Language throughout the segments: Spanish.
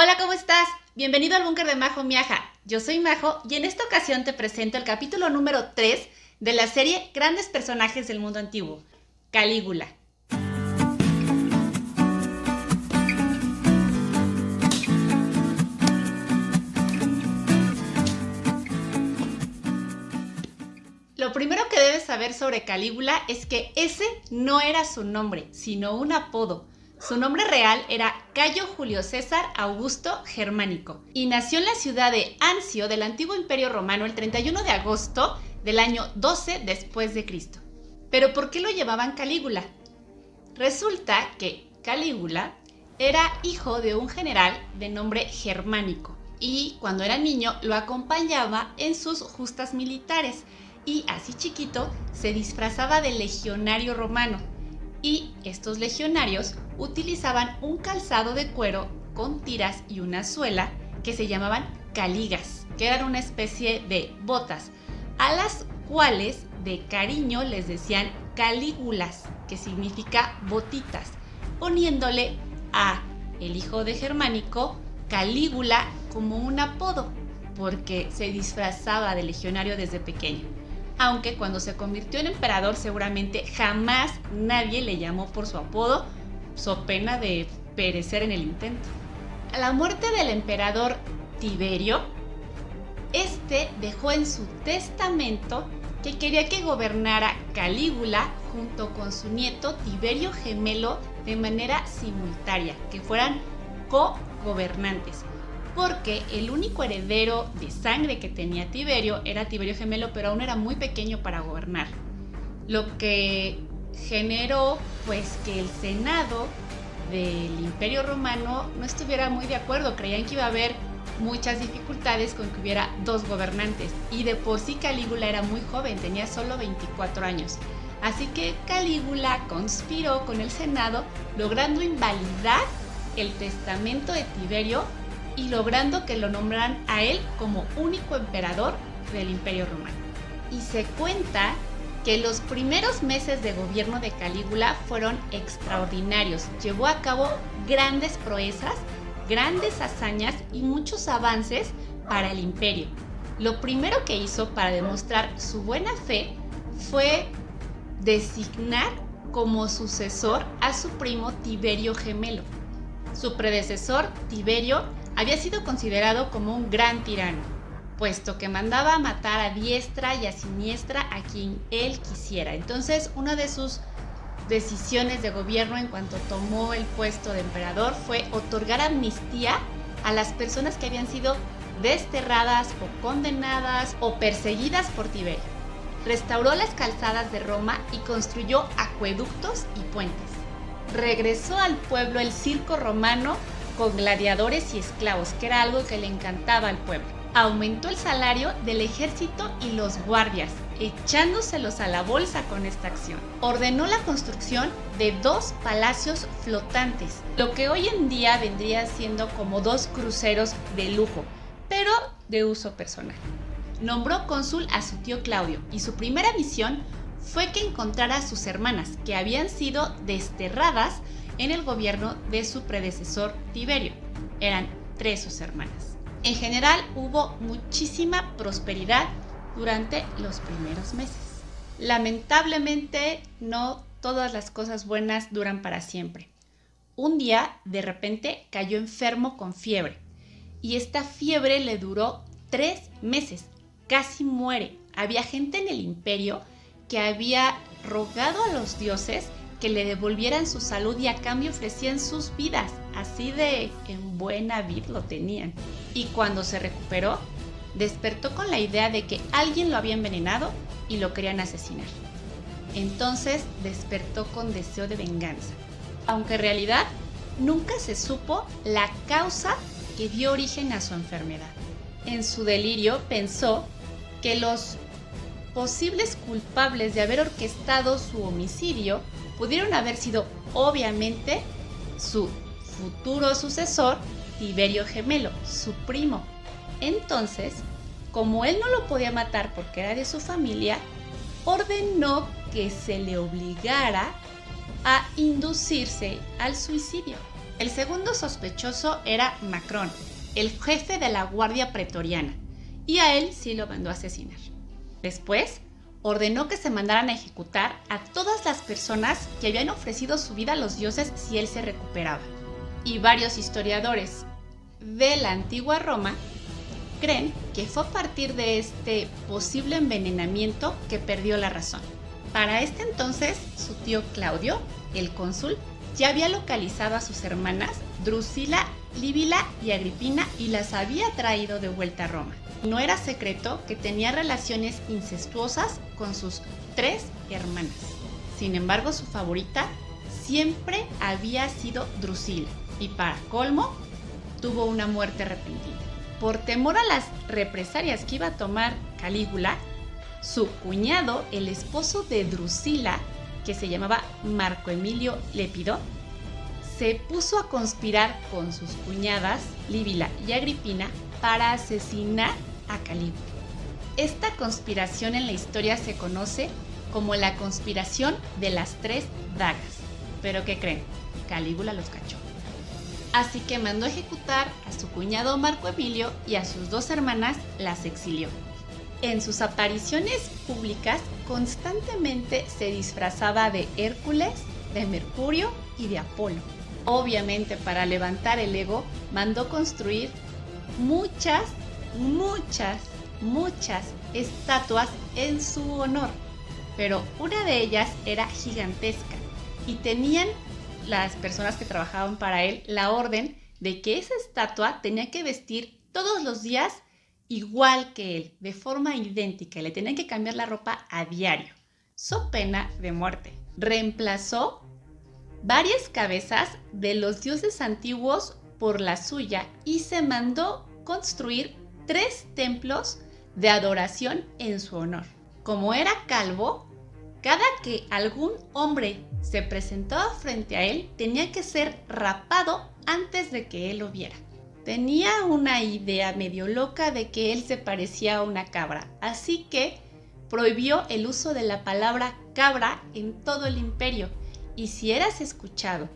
Hola, ¿cómo estás? Bienvenido al búnker de Majo Miaja. Yo soy Majo y en esta ocasión te presento el capítulo número 3 de la serie Grandes Personajes del Mundo Antiguo, Calígula. Lo primero que debes saber sobre Calígula es que ese no era su nombre, sino un apodo. Su nombre real era Cayo Julio César Augusto Germánico y nació en la ciudad de Ancio del antiguo Imperio Romano el 31 de agosto del año 12 después de Cristo. ¿Pero por qué lo llamaban Calígula? Resulta que Calígula era hijo de un general de nombre Germánico y cuando era niño lo acompañaba en sus justas militares y así chiquito se disfrazaba de legionario romano. Y estos legionarios utilizaban un calzado de cuero con tiras y una suela que se llamaban caligas, que eran una especie de botas, a las cuales de cariño les decían calígulas, que significa botitas, poniéndole a el hijo de Germánico Calígula como un apodo, porque se disfrazaba de legionario desde pequeño. Aunque cuando se convirtió en emperador seguramente jamás nadie le llamó por su apodo, so pena de perecer en el intento. A la muerte del emperador Tiberio, este dejó en su testamento que quería que gobernara Calígula junto con su nieto Tiberio Gemelo de manera simultánea, que fueran co-gobernantes. Porque el único heredero de sangre que tenía Tiberio era Tiberio Gemelo, pero aún era muy pequeño para gobernar. Lo que generó pues que el Senado del Imperio Romano no estuviera muy de acuerdo, creían que iba a haber muchas dificultades con que hubiera dos gobernantes y de por sí Calígula era muy joven, tenía solo 24 años. Así que Calígula conspiró con el Senado, logrando invalidar el testamento de Tiberio y logrando que lo nombraran a él como único emperador del Imperio Romano. Y se cuenta que los primeros meses de gobierno de Calígula fueron extraordinarios. Llevó a cabo grandes proezas, grandes hazañas y muchos avances para el imperio. Lo primero que hizo para demostrar su buena fe fue designar como sucesor a su primo Tiberio Gemelo. Su predecesor, Tiberio, había sido considerado como un gran tirano, puesto que mandaba a matar a diestra y a siniestra a quien él quisiera. Entonces, una de sus decisiones de gobierno en cuanto tomó el puesto de emperador fue otorgar amnistía a las personas que habían sido desterradas o condenadas o perseguidas por Tiberio. Restauró las calzadas de Roma y construyó acueductos y puentes. Regresó al pueblo el circo romano con gladiadores y esclavos, que era algo que le encantaba al pueblo. Aumentó el salario del ejército y los guardias, echándoselos a la bolsa con esta acción. Ordenó la construcción de 2 palacios flotantes, lo que hoy en día vendría siendo como 2 cruceros de lujo, pero de uso personal. Nombró cónsul a su tío Claudio y su primera misión fue que encontrara a sus hermanas, que habían sido desterradas en el gobierno de su predecesor Tiberio. Eran 3 sus hermanas. En general hubo muchísima prosperidad durante los primeros meses. Lamentablemente no todas las cosas buenas duran para siempre. Un día de repente cayó enfermo con fiebre y esta fiebre le duró 3 meses. Casi muere. Había gente en el imperio que había rogado a los dioses que le devolvieran su salud y a cambio ofrecían sus vidas, así de en buena vid lo tenían. Y cuando se recuperó, despertó con la idea de que alguien lo había envenenado y lo querían asesinar. Entonces despertó con deseo de venganza, aunque en realidad nunca se supo la causa que dio origen a su enfermedad. En su delirio pensó que los posibles culpables de haber orquestado su homicidio pudieron haber sido, obviamente, su futuro sucesor, Tiberio Gemelo, su primo. Entonces, como él no lo podía matar porque era de su familia, ordenó que se le obligara a inducirse al suicidio. El segundo sospechoso era Macrón, el jefe de la guardia pretoriana, y a él sí lo mandó a asesinar. Después, ordenó que se mandaran a ejecutar a todas las personas que habían ofrecido su vida a los dioses si él se recuperaba. Y varios historiadores de la antigua Roma creen que fue a partir de este posible envenenamiento que perdió la razón. Para este entonces, su tío Claudio, el cónsul, ya había localizado a sus hermanas Drusila, Líbila y Agripina y las había traído de vuelta a Roma. No era secreto que tenía relaciones incestuosas con sus 3 hermanas. Sin embargo, su favorita siempre había sido Drusila y para colmo, tuvo una muerte repentina. Por temor a las represalias que iba a tomar Calígula, su cuñado, el esposo de Drusila, que se llamaba Marco Emilio Lépido, se puso a conspirar con sus cuñadas Líbila y Agripina para asesinar a Calígula. Esta conspiración en la historia se conoce como la conspiración de las 3 dagas. ¿Pero qué creen? Calígula los cachó. Así que mandó ejecutar a su cuñado Marco Emilio y a sus 2 hermanas las exilió. En sus apariciones públicas constantemente se disfrazaba de Hércules, de Mercurio y de Apolo. Obviamente, para levantar el ego, mandó construir muchas estatuas en su honor, pero una de ellas era gigantesca y tenían las personas que trabajaban para él la orden de que esa estatua tenía que vestir todos los días igual que él, de forma idéntica, y le tenían que cambiar la ropa a diario, so pena de muerte. Reemplazó varias cabezas de los dioses antiguos por la suya y se mandó construir 3 templos de adoración en su honor. Como era calvo, cada que algún hombre se presentaba frente a él, tenía que ser rapado antes de que él lo viera. Tenía una idea medio loca de que él se parecía a una cabra, así que prohibió el uso de la palabra cabra en todo el imperio, y si eras escuchado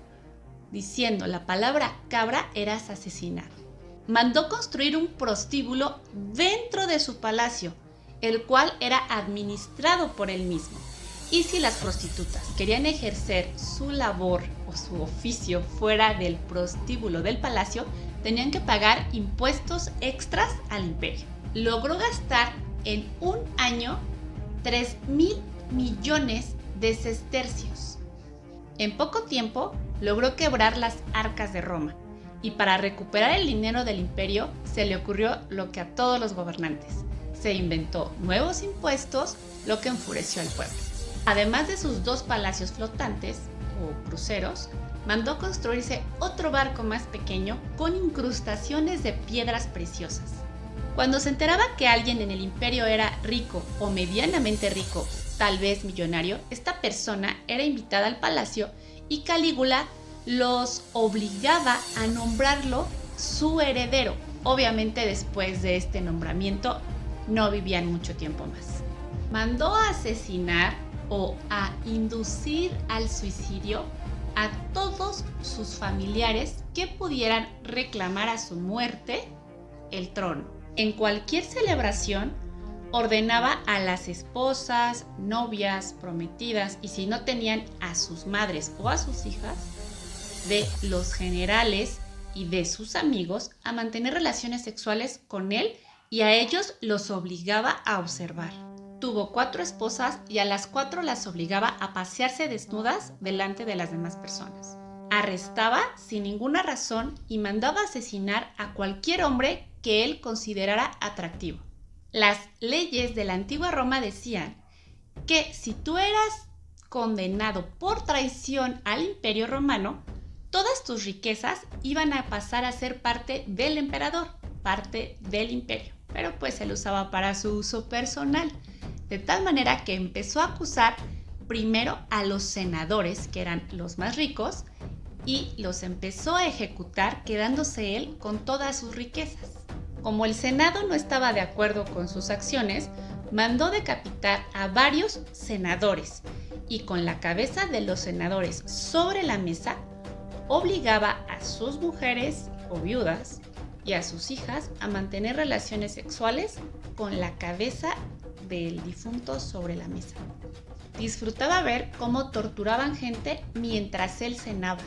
diciendo la palabra cabra, eras asesinado. Mandó construir un prostíbulo dentro de su palacio, el cual era administrado por él mismo. Y si las prostitutas querían ejercer su labor o su oficio fuera del prostíbulo del palacio, tenían que pagar impuestos extras al imperio. Logró gastar en un año 3.000 millones de sestercios. En poco tiempo logró quebrar las arcas de Roma y para recuperar el dinero del imperio se le ocurrió lo que a todos los gobernantes. Se inventó nuevos impuestos, lo que enfureció al pueblo. Además de sus 2 palacios flotantes o cruceros, mandó construirse otro barco más pequeño con incrustaciones de piedras preciosas. Cuando se enteraba que alguien en el imperio era rico o medianamente rico, tal vez millonario, esta persona era invitada al palacio y Calígula los obligaba a nombrarlo su heredero. Obviamente después de este nombramiento no vivían mucho tiempo más. Mandó a asesinar o a inducir al suicidio a todos sus familiares que pudieran reclamar a su muerte el trono. En cualquier celebración ordenaba a las esposas, novias, prometidas y si no tenían a sus madres o a sus hijas, de los generales y de sus amigos a mantener relaciones sexuales con él y a ellos los obligaba a observar. Tuvo 4 esposas y a las 4 las obligaba a pasearse desnudas delante de las demás personas. Arrestaba sin ninguna razón y mandaba asesinar a cualquier hombre que él considerara atractivo. Las leyes de la antigua Roma decían que si tú eras condenado por traición al Imperio Romano, todas tus riquezas iban a pasar a ser parte del emperador, parte del imperio, pero pues él usaba para su uso personal. De tal manera que empezó a acusar primero a los senadores, que eran los más ricos, y los empezó a ejecutar quedándose él con todas sus riquezas. Como el Senado no estaba de acuerdo con sus acciones, mandó decapitar a varios senadores y con la cabeza de los senadores sobre la mesa, obligaba a sus mujeres o viudas y a sus hijas a mantener relaciones sexuales con la cabeza del difunto sobre la mesa. Disfrutaba ver cómo torturaban gente mientras él cenaba.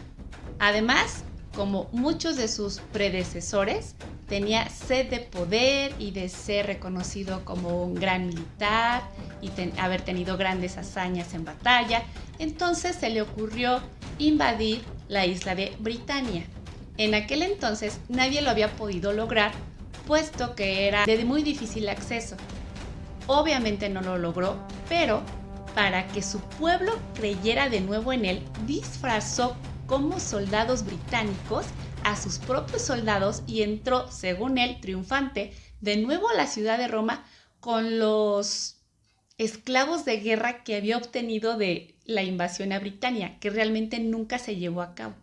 Además, como muchos de sus predecesores, tenía sed de poder y de ser reconocido como un gran militar y haber tenido grandes hazañas en batalla. Entonces se le ocurrió invadir la isla de Britania. En aquel entonces nadie lo había podido lograr, puesto que era de muy difícil acceso. Obviamente no lo logró, pero para que su pueblo creyera de nuevo en él, disfrazó como soldados británicos a sus propios soldados y entró, según él, triunfante, de nuevo a la ciudad de Roma con los esclavos de guerra que había obtenido de la invasión a Britania, que realmente nunca se llevó a cabo.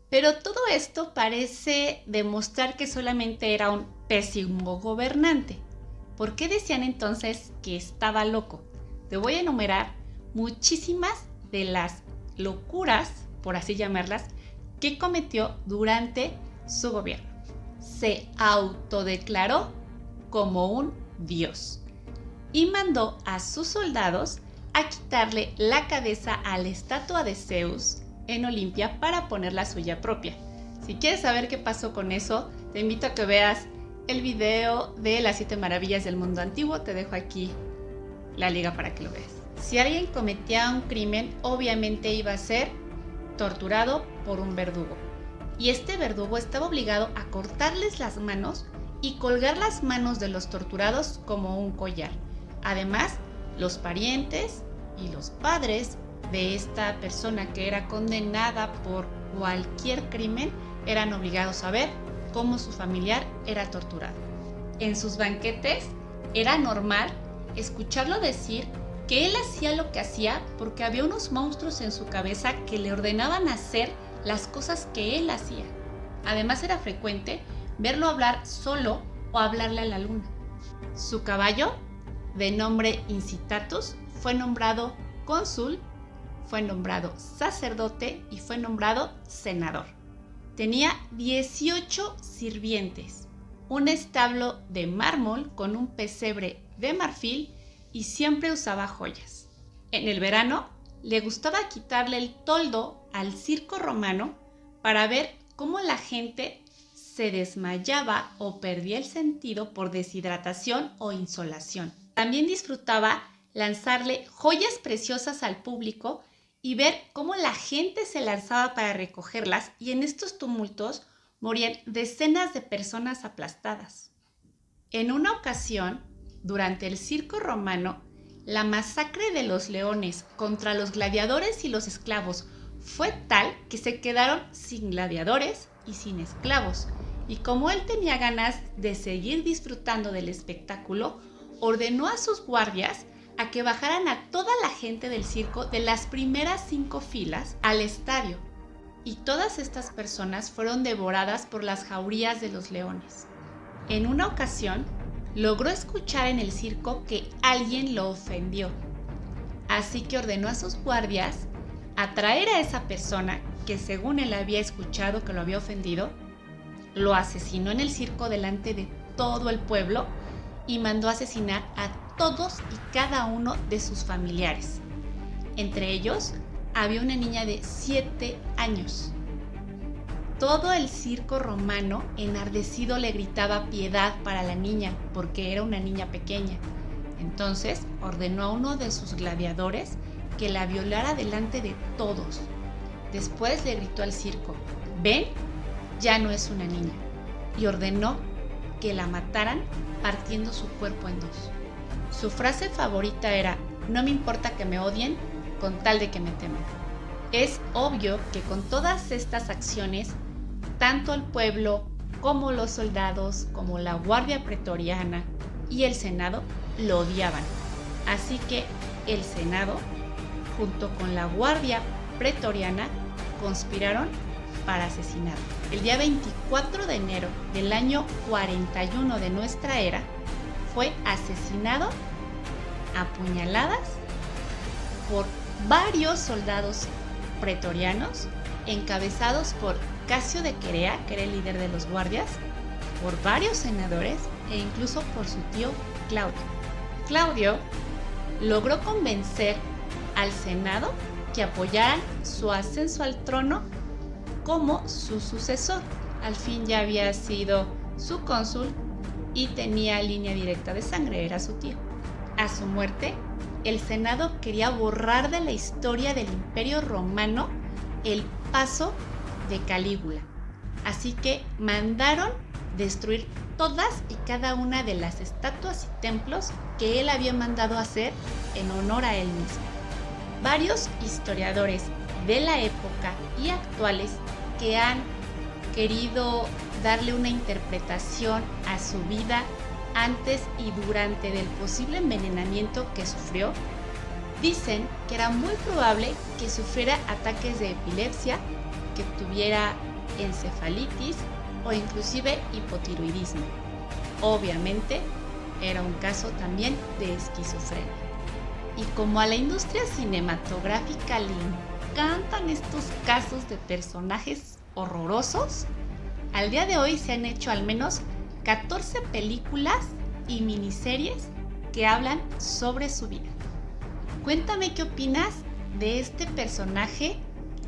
Pero todo esto parece demostrar que solamente era un pésimo gobernante. ¿Por qué decían entonces que estaba loco? Te voy a enumerar muchísimas de las locuras, por así llamarlas, que cometió durante su gobierno. Se autodeclaró como un dios y mandó a sus soldados a quitarle la cabeza a la estatua de Zeus en Olimpia para poner la suya propia. Si quieres saber qué pasó con eso, te invito a que veas el video de las 7 maravillas del mundo antiguo. Te dejo aquí la liga para que lo veas. Si alguien cometía un crimen, obviamente iba a ser torturado por un verdugo. Y este verdugo estaba obligado a cortarles las manos y colgar las manos de los torturados como un collar. Además, los parientes y los padres de esta persona que era condenada por cualquier crimen eran obligados a ver cómo su familiar era torturado. En sus banquetes era normal escucharlo decir que él hacía lo que hacía porque había unos monstruos en su cabeza que le ordenaban hacer las cosas que él hacía. Además, era frecuente verlo hablar solo o hablarle a la luna. Su caballo, de nombre Incitatus, fue nombrado cónsul, fue nombrado sacerdote y fue nombrado senador. Tenía 18 sirvientes, un establo de mármol con un pesebre de marfil y siempre usaba joyas. En el verano le gustaba quitarle el toldo al circo romano para ver cómo la gente se desmayaba o perdía el sentido por deshidratación o insolación. También disfrutaba lanzarle joyas preciosas al público y ver cómo la gente se lanzaba para recogerlas, y en estos tumultos morían decenas de personas aplastadas. En una ocasión, durante el circo romano, la masacre de los leones contra los gladiadores y los esclavos fue tal que se quedaron sin gladiadores y sin esclavos. Y como él tenía ganas de seguir disfrutando del espectáculo, ordenó a sus guardias a que bajaran a toda la gente del circo de las primeras 5 filas al estadio. Y todas estas personas fueron devoradas por las jaurías de los leones. En una ocasión, logró escuchar en el circo que alguien lo ofendió. Así que ordenó a sus guardias atraer a esa persona que, según él, había escuchado que lo había ofendido, lo asesinó en el circo delante de todo el pueblo y mandó asesinar a todos y cada uno de sus familiares. Entre ellos había una niña de 7 años. Todo el circo romano, enardecido, le gritaba piedad para la niña, porque era una niña pequeña. Entonces ordenó a uno de sus gladiadores que la violara delante de todos. Después le gritó al circo: «Ven, ya no es una niña», y ordenó que la mataran partiendo su cuerpo en 2. Su frase favorita era: «No me importa que me odien, con tal de que me teman». Es obvio que con todas estas acciones, tanto el pueblo como los soldados, como la guardia pretoriana y el Senado lo odiaban. Así que el Senado, junto con la guardia pretoriana, conspiraron para asesinarlo. El día 24 de enero del año 41 de nuestra era, fue asesinado a puñaladas por varios soldados pretorianos encabezados por Casio de Querea, que era el líder de los guardias, por varios senadores e incluso por su tío Claudio. Claudio logró convencer al Senado que apoyaran su ascenso al trono como su sucesor. Al fin ya había sido su cónsul y tenía línea directa de sangre, era su tío. A su muerte, el Senado quería borrar de la historia del Imperio Romano el paso de Calígula. Así que mandaron destruir todas y cada una de las estatuas y templos que él había mandado hacer en honor a él mismo. Varios historiadores de la época y actuales que han querido darle una interpretación a su vida antes y durante del posible envenenamiento que sufrió, dicen que era muy probable que sufriera ataques de epilepsia, que tuviera encefalitis o inclusive hipotiroidismo. Obviamente, era un caso también de esquizofrenia. Y como a la industria cinematográfica le encantan estos casos de personajes horrorosos, al día de hoy se han hecho al menos 14 películas y miniseries que hablan sobre su vida. Cuéntame qué opinas de este personaje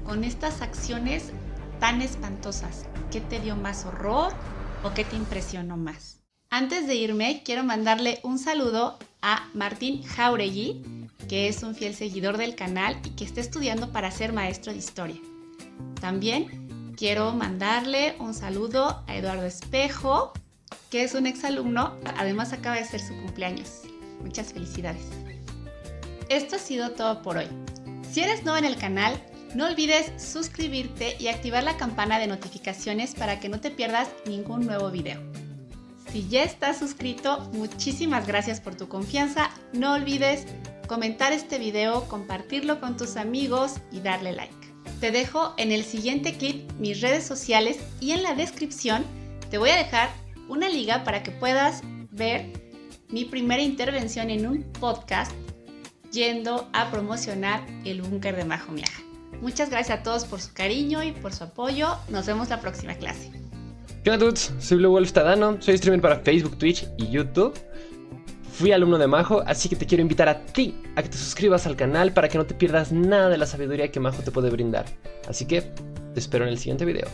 con estas acciones tan espantosas. ¿Qué te dio más horror o qué te impresionó más? Antes de irme, quiero mandarle un saludo a Martín Jauregui, que es un fiel seguidor del canal y que está estudiando para ser maestro de historia. También quiero mandarle un saludo a Eduardo Espejo, que es un exalumno, además acaba de ser su cumpleaños. Muchas felicidades. Esto ha sido todo por hoy. Si eres nuevo en el canal, no olvides suscribirte y activar la campana de notificaciones para que no te pierdas ningún nuevo video. Si ya estás suscrito, muchísimas gracias por tu confianza. No olvides comentar este video, compartirlo con tus amigos y darle like. Te dejo en el siguiente clip mis redes sociales y en la descripción te voy a dejar una liga para que puedas ver mi primera intervención en un podcast yendo a promocionar el búnker de Majo Miaja. Muchas gracias a todos por su cariño y por su apoyo. Nos vemos la próxima clase. ¿Qué onda, dudes? Soy Blue Wolf Tadano, soy streamer para Facebook, Twitch y YouTube. Fui alumno de Majo, así que te quiero invitar a ti a que te suscribas al canal para que no te pierdas nada de la sabiduría que Majo te puede brindar. Así que te espero en el siguiente video.